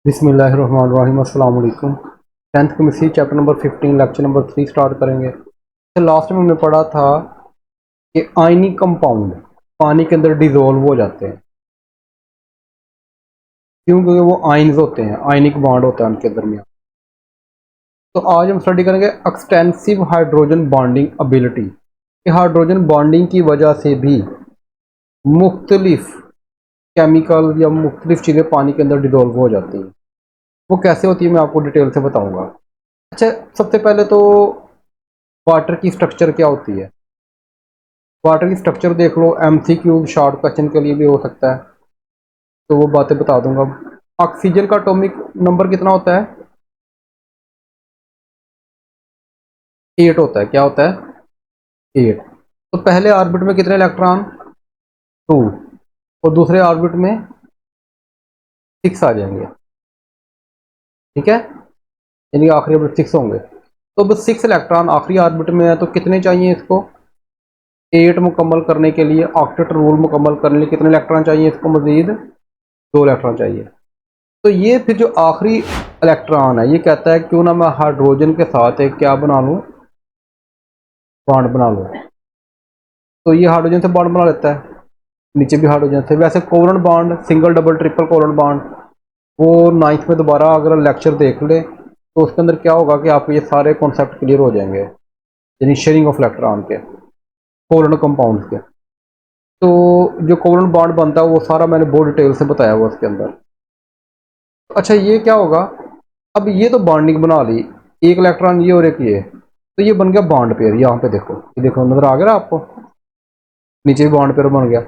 बिस्मिल्लाहिर्रहमानिर्रहीम अस्सलाम वालेकुम। 10th chemistry chapter number 15 lecture number 3 start करेंगे। तो लास्ट में हमने पढ़ा था कि आयनिक कंपाउंड पानी के अंदर डिजोल्व हो जाते हैं क्योंकि वो आयन्स होते हैं, आयनिक बॉन्ड होता है उनके दरमियान। तो आज हम स्टडी करेंगे extensive hydrogen bonding ability. Hydrogen bonding की वजह से भी मुख्तलिफ केमिकल या मुख्तलिफ चीज़ें पानी के अंदर डिजोल्व हो जाती हैं। वो कैसे होती है मैं आपको डिटेल से बताऊंगा। अच्छा, सबसे पहले तो वाटर की स्ट्रक्चर क्या होती है। वाटर की स्ट्रक्चर देख लो, MCQ शॉर्ट क्वेश्चन के लिए भी हो सकता है, तो वो बातें बता दूंगा। ऑक्सीजन का एटॉमिक नंबर कितना होता है? 8 होता है। क्या होता है? 8। तो पहले ऑर्बिट में कितने इलेक्ट्रॉन? 2। और दूसरे ऑर्बिट में 6 आ जाएंगे। ठीक है, यानी आखिरी ऑर्बिट 6 होंगे। तो बस 6 इलेक्ट्रॉन आखिरी ऑर्बिट में है, तो कितने चाहिए इसको? 8 मुकम्मल करने के लिए, ऑक्टेट रूल मुकम्मल करने के लिए कितने इलेक्ट्रॉन चाहिए इसको? मजीद 2 इलेक्ट्रॉन चाहिए। तो ये फिर जो आखिरी इलेक्ट्रॉन है, ये कहता है क्यों ना मैं हाइड्रोजन के साथ एक क्या बना लूँ, बॉन्ड बना लूँ। तो ये हाइड्रोजन से बॉन्ड बना लेता है, नीचे भी हाइड्रोजन से। वैसे covalent bond, single double triple covalent bond, वो 9th में दोबारा अगर लेक्चर देख ले तो उसके अंदर क्या होगा कि आपको ये सारे कॉन्सेप्ट क्लियर हो जाएंगे, यानी शेयरिंग ऑफ इलेक्ट्रॉन के, कोवलेंट कंपाउंड के। तो जो कोवलेंट बॉन्ड बनता है वो सारा मैंने बहुत डिटेल से बताया हुआ उसके अंदर। अच्छा, ये क्या होगा? अब ये तो बॉन्डिंग बना ली, एक इलेक्ट्रॉन ये और एक ये, तो ये बन गया बॉन्ड पेयर। यहाँ पे देखो, ये देखो नजर आ गया आपको, नीचे भी बॉन्ड पेयर बन गया।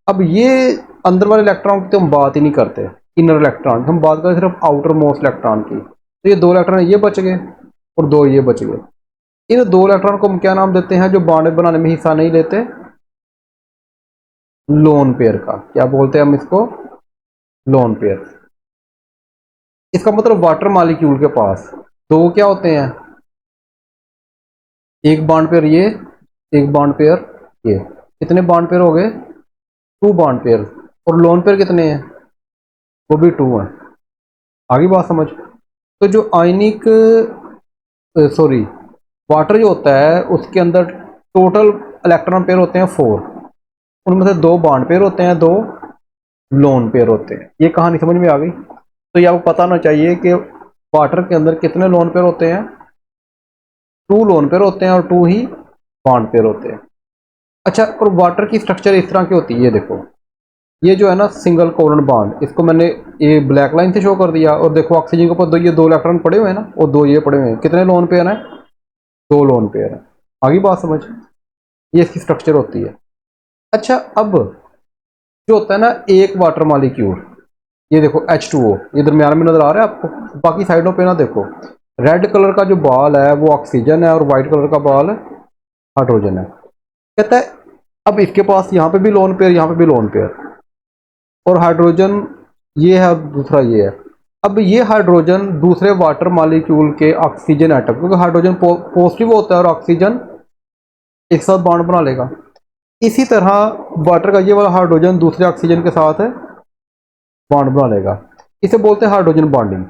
अब ये अंदर वाले इलेक्ट्रॉन की तो हम बात ही नहीं करते, इनर इलेक्ट्रॉन हम बात करते सिर्फ आउटर मोस्ट इलेक्ट्रॉन की। तो ये 2 इलेक्ट्रॉन ये बच गए और 2 ये बच गए। इन 2 इलेक्ट्रॉन को हम क्या नाम देते हैं जो बॉन्ड बनाने में हिस्सा नहीं लेते? लोन पेयर का। क्या बोलते हैं हम इसको? Lone pair. इसका मतलब वाटर मॉलिक्यूल के पास 2 क्या होते हैं? एक बॉन्ड पेयर ये, एक बॉन्ड पेयर ये। कितने बॉन्ड पेयर हो गए? 2 बॉन्ड पेयर। और लोन पेयर कितने हैं? वो भी 2 हैं। आगे बात समझ। तो जो आयनिक सॉरी वाटर जो होता है उसके अंदर टोटल इलेक्ट्रॉन पेयर होते हैं 4। उनमें से 2 बॉन्ड पेयर होते हैं, 2 लोन पेयर होते हैं। ये कहानी समझ में आ गई? तो ये आपको पता होना चाहिए कि वाटर के अंदर कितने लोन पेयर होते हैं? 2 लोन पेयर होते हैं और 2 ही बॉन्ड पेयर होते हैं। अच्छा, और वाटर की स्ट्रक्चर इस तरह की होती है। ये देखो, ये जो है ना सिंगल कोवलेंट बॉन्ड, इसको मैंने ये ब्लैक लाइन से शो कर दिया। और देखो ऑक्सीजन के ऊपर ये 2 इलेक्ट्रॉन पड़े हुए हैं ना, और 2 ये पड़े हुए हैं। कितने लोन पेयर हैं? 2 लोन पेयर हैं। आगे बात समझ। ये इसकी स्ट्रक्चर होती है। अच्छा, अब जो होता है ना एक वाटर मॉलिक्यूल, ये देखो H2O, ये दरमियान में नजर आ रहा है आपको। बाकी साइडों पे ना देखो, रेड कलर का जो बॉल है वो ऑक्सीजन है और व्हाइट कलर का बॉल हाइड्रोजन है। कहता है अब इसके पास यहाँ पे भी लोन पेयर, यहाँ पे भी लोन पेयर, और हाइड्रोजन ये है और दूसरा ये है। अब ये हाइड्रोजन दूसरे वाटर मॉलिक्यूल के ऑक्सीजन एटम, क्योंकि हाइड्रोजन पॉजिटिव होता है और ऑक्सीजन एक साथ बॉन्ड बना लेगा। इसी तरह वाटर का ये वाला हाइड्रोजन दूसरे ऑक्सीजन के साथ बॉन्ड बना लेगा। इसे बोलते हैं हाइड्रोजन बॉन्डिंग।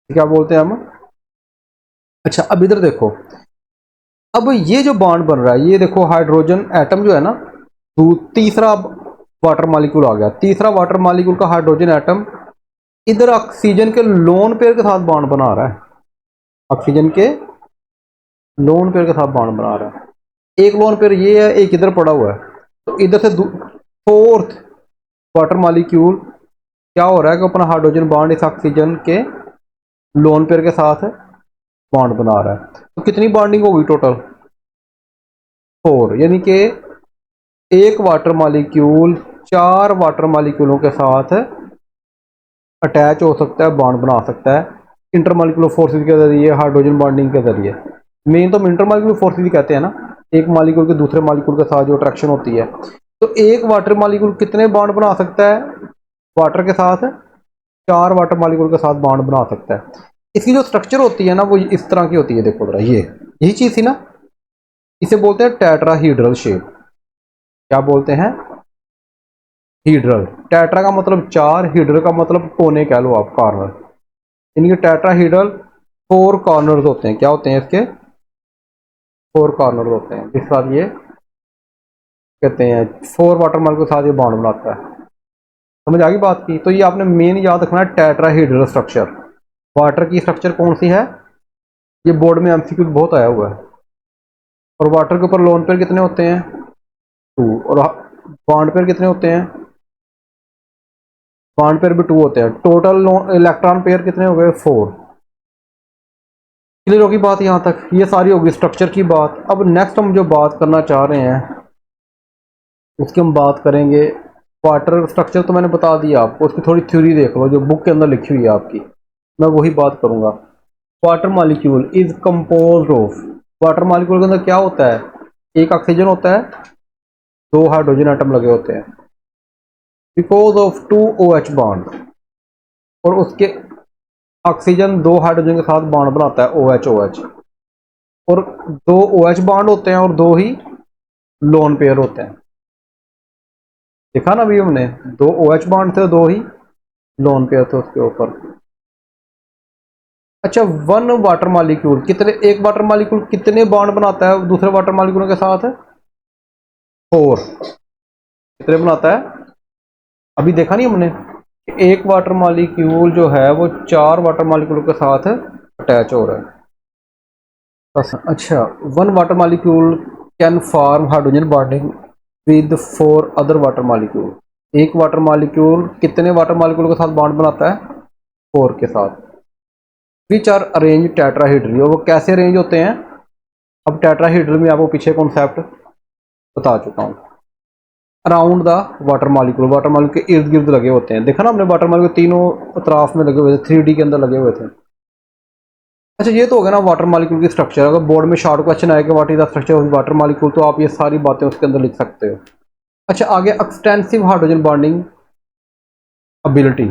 क्या बोलते हैं हम? अच्छा, अब इधर देखो, अब ये जो बॉन्ड बन रहा है, ये देखो हाइड्रोजन एटम जो है ना, तीसरा वाटर मॉलिक्यूल आ गया। तीसरा वाटर मॉलिक्यूल का हाइड्रोजन एटम इधर ऑक्सीजन के लोन पेयर के साथ बॉन्ड बना रहा है। ऑक्सीजन के लोन पेयर के साथ बॉन्ड बना रहा है। एक लोन पेयर ये है, एक इधर पड़ा हुआ है। तो इधर से फोर्थ वाटर मॉलिक्यूल क्या हो रहा है कि अपना हाइड्रोजन बॉन्ड इस ऑक्सीजन के लोन पेयर के साथ बॉन्ड बना रहा है। तो कितनी बॉन्डिंग होगी टोटल? 4। यानी कि एक वाटर मॉलिक्यूल 4 वाटर मॉलिक्यूलों के साथ अटैच हो सकता है, बॉन्ड बना सकता है इंटरमॉलिक्यूलर फोर्सेज के जरिए, हाइड्रोजन बॉन्डिंग के जरिए। मेन तो इंटरमॉलिक्यूलर फोर्सेज कहते हैं ना, एक मॉलिक्यूल के दूसरे मॉलिक्यूल के साथ जो अट्रैक्शन होती है। तो एक वाटर मॉलिक्यूल कितने बॉन्ड बना सकता है? वाटर के साथ 4 वाटर मॉलिक्यूल के साथ बॉन्ड बना सकता है। इसकी जो स्ट्रक्चर होती है ना वो इस तरह की होती है। देखो जरा, ये यही चीज थी ना, इसे बोलते हैं टेट्राहीड्रल शेप। क्या बोलते हैं? हीड्रल। टेट्रा का मतलब चार, हीड्रल का मतलब कोने कह लो आप, कॉर्नर। इनके टेट्राहीड्रल 4 कॉर्नर्स होते हैं। क्या होते हैं इसके? 4 कॉर्नर्स होते हैं, जिस साथ ये कहते हैं 4 वाटर मॉलिक्यूल के साथ ये बॉन्ड बनाता है। समझ आ गई बात की? तो ये आपने मेन याद रखना है, टेट्राहीड्रल स्ट्रक्चर। वाटर की स्ट्रक्चर कौन सी है? ये बोर्ड में एमसीक्यू बहुत आया हुआ है। और वाटर के ऊपर लोन पेयर कितने होते हैं? 2। और बॉन्ड पेयर कितने होते हैं? बॉन्ड पेयर भी 2 होते हैं। टोटल इलेक्ट्रॉन पेयर कितने हो गए? 4। क्लियर होगी बात यहाँ तक? ये सारी होगी स्ट्रक्चर की बात। अब नेक्स्ट हम जो बात करना चाह रहे हैं उसकी हम बात करेंगे। वाटर स्ट्रक्चर तो मैंने बता दिया आपको, उसकी थोड़ी थ्योरी देख लो जो बुक के अंदर लिखी हुई है आपकी, मैं वही बात करूंगा। Water molecule is composed of, water molecule के अंदर क्या होता है? एक ऑक्सीजन होता है, 2 हाइड्रोजन एटम लगे होते हैं, बिकॉज ऑफ 2 OH बॉन्ड। और उसके ऑक्सीजन 2 हाइड्रोजन के साथ बॉन्ड बनाता है, OH OH। और 2 OH बॉन्ड होते हैं और 2 ही लोन पेयर होते हैं। देखा ना अभी हमने, 2 OH बॉन्ड थे, 2 ही लोन पेयर थे उसके ऊपर। अच्छा, वन वाटर मॉलिक्यूल कितने, एक वाटर मॉलिक्यूल कितने बॉन्ड बनाता है दूसरे वाटर मॉलिक्यूल के साथ? 4। कितने बनाता है? अभी देखा नहीं हमने, एक वाटर मॉलिक्यूल जो है वो 4 वाटर मॉलिक्यूल के साथ अटैच हो रहा है। अच्छा, one water molecule can form hydrogen bonding with 4 other water molecule. एक वाटर मॉलिक्यूल कितने वाटर मॉलिक्यूल के साथ बॉन्ड बनाता है? 4 के साथ। विच आर अरेंज टेट्राहीड्रली, और वो कैसे अरेंज होते हैं? अब टेट्राहीड्रल में आपको पीछे कॉन्सेप्ट बता चुका हूँ। Around the water molecule, water molecule के इर्द गिर्द लगे होते हैं। देखा ना हमने, वाटर मॉलिक्यूल तीनों अतराफ में लगे हुए थे, 3D के अंदर लगे हुए थे। अच्छा, ये तो हो गया ना वाटर मॉलिक्यूल की स्ट्रक्चर। अगर बोर्ड में शॉर्ट क्वेश्चन आएगा what is the structure of water molecule, तो आप ये सारी बातें उसके अंदर लिख सकते हो। अच्छा, आगे एक्सटेंसिव हाइड्रोजन बॉन्डिंग एबिलिटी।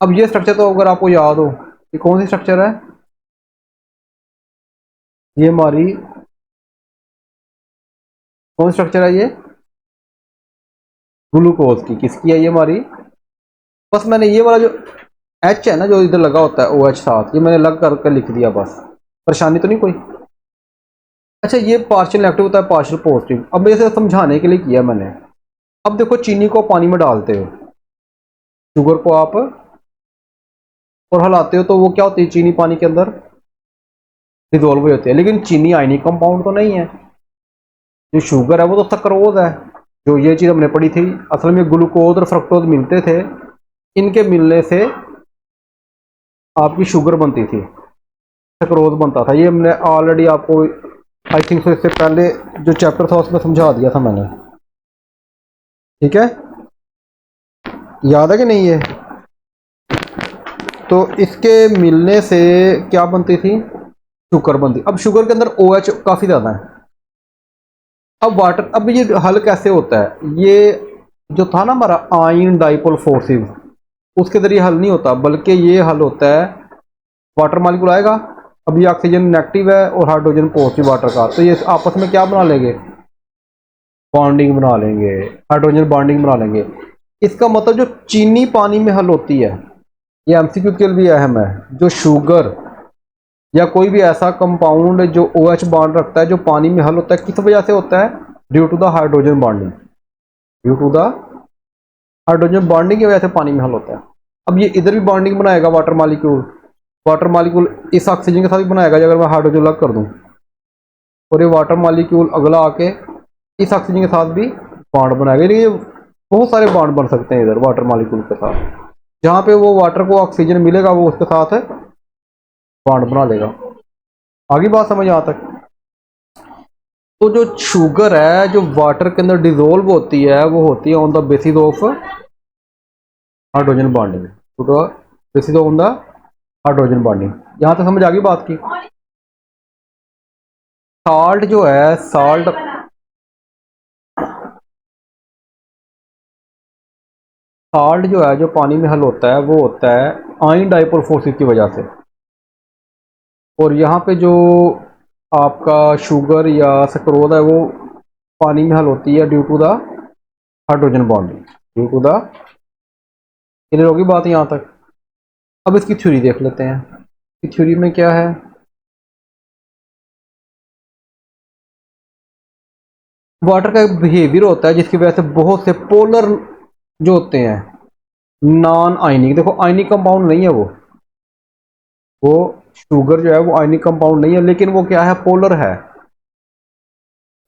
अब ये स्ट्रक्चर तो अगर आपको याद हो, ये कौन सी स्ट्रक्चर है? ये हमारी कौन सी स्ट्रक्चर है? ये ग्लूकोज की। किसकी है ये? हमारी। बस मैंने ये वाला जो H है ना, जो इधर लगा होता है OH साथ, ये मैंने अलग करके लिख दिया, बस। परेशानी तो नहीं कोई? अच्छा, ये पार्शियल नेगेटिव होता है, पार्शियल पॉजिटिव। अब इसे समझाने के लिए किया मैंने। अब देखो, चीनी को पानी में डालते हो, शुगर को आप और हिलाते हो, तो वो क्या होती है? चीनी पानी के अंदर डिजोल्व हो जाती है। लेकिन चीनी आयनिक कंपाउंड तो नहीं है। जो शुगर है वो तो सक्रोज है। जो ये चीज़ हमने पढ़ी थी, असल में ग्लूकोज और फ्रक्टोज मिलते थे, इनके मिलने से आपकी शुगर बनती थी, सक्रोज बनता था। ये हमने ऑलरेडी आपको आई थिंक सो इससे पहले जो चैप्टर था उसमें समझा दिया था मैंने। ठीक है, याद है कि नहीं ये? तो इसके मिलने से क्या बनती थी? शुगर बनती। अब शुगर के अंदर OH काफ़ी ज़्यादा है। अब वाटर, अब ये हल कैसे होता है? ये जो था ना हमारा आयन डाइपोल फोर्सेस, उसके जरिए हल नहीं होता, बल्कि ये हल होता है, वाटर मॉलिक्यूल आएगा, अब ये ऑक्सीजन नेगेटिव है और हाइड्रोजन पॉजिटिव वाटर का, तो ये आपस में क्या बना लेंगे? बॉन्डिंग बना लेंगे, हाइड्रोजन बॉन्डिंग बना लेंगे। इसका मतलब जो चीनी पानी में हल होती है, ये एमसीक्यू के लिए भी अहम है। जो शुगर या कोई भी ऐसा कंपाउंड जो OH बॉन्ड रखता है, जो पानी में हल होता है, किस वजह से होता है? Due to the hydrogen bonding. Due to the hydrogen bonding की वजह से पानी में हल होता है। अब ये इधर भी बॉन्डिंग बनाएगा वाटर मॉलिक्यूल, वाटर मॉलिक्यूल इस ऑक्सीजन के साथ भी बनाएगा अगर मैं हाइड्रोजन अलग कर दूं, और ये वाटर मॉलिक्यूल अगला आके इस ऑक्सीजन के साथ भी बॉन्ड बनाएगा। यानी ये बहुत सारे बॉन्ड बन सकते हैं इधर वाटर मॉलिक्यूल के साथ। जहाँ पे वो वाटर को ऑक्सीजन मिलेगा वो उसके साथ बॉन्ड बना लेगा। आगे बात समझ यहाँ तक? तो जो शुगर है जो वाटर के अंदर डिजोल्व होती है, वो होती है on the basis of hydrogen bonding. तो basis on the hydrogen bonding. यहाँ तक समझ आ गई बात की? साल्ट जो है, साल्ट जो है जो पानी में हल होता है, वो होता है आयन डाइपोल फोर्सेस की वजह से। और यहाँ पे जो आपका शुगर या सक्रोज है वो पानी में हल होती है due to the hydrogen bonding. To the, clear होगी बात यहाँ तक। अब इसकी थ्योरी देख लेते हैं, कि थ्योरी में क्या है। वाटर का एक बिहेवियर होता है जिसकी वजह से बहुत से पोलर जो होते हैं, नॉन आयनिक, देखो आयनिक कंपाउंड नहीं है वो शुगर जो है वो आयनिक कंपाउंड नहीं है, लेकिन वो क्या है, पोलर है।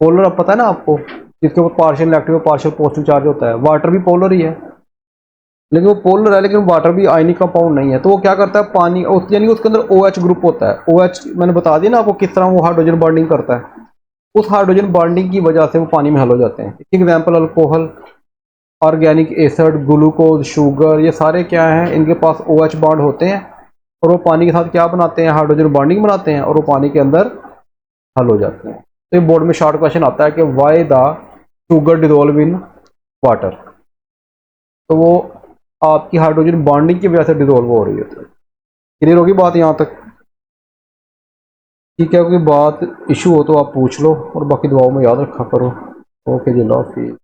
पोलर अब पता है ना आपको, जिसके ऊपर पार्शियल इलेक्ट्रिक और पार्शियल पॉजिटिव चार्ज होता है, वाटर भी पोलर ही है, लेकिन वो पोलर है, लेकिन वाटर भी आयनिक कंपाउंड नहीं है। तो वो क्या करता है, पानी यानी उसके अंदर OH ग्रुप होता है। OH मैंने बता दिया ना आपको किस तरह वो हाइड्रोजन बॉन्डिंग करता है, उस हाइड्रोजन बॉन्डिंग की वजह से वो पानी में हल हो जाते हैं। Example alcohol, organic acid, glucose, sugar, ये सारे क्या हैं, इनके पास OH बॉन्ड होते हैं और वो पानी के साथ क्या बनाते हैं, हाइड्रोजन बॉन्डिंग बनाते हैं और वो पानी के अंदर हल हो जाते हैं। तो ये बोर्ड में शॉर्ट क्वेश्चन आता है कि why the sugar dissolve in water, तो वो आपकी हाइड्रोजन बॉन्डिंग की वजह से डिजोल्व हो रही है। क्लियर होगी बात यहाँ तक? ठीक है, कोई बात इशू हो तो आप पूछ लो और बाकी दुआओं में याद रखा करो। ओके जी, अल्लाह हाफिज़।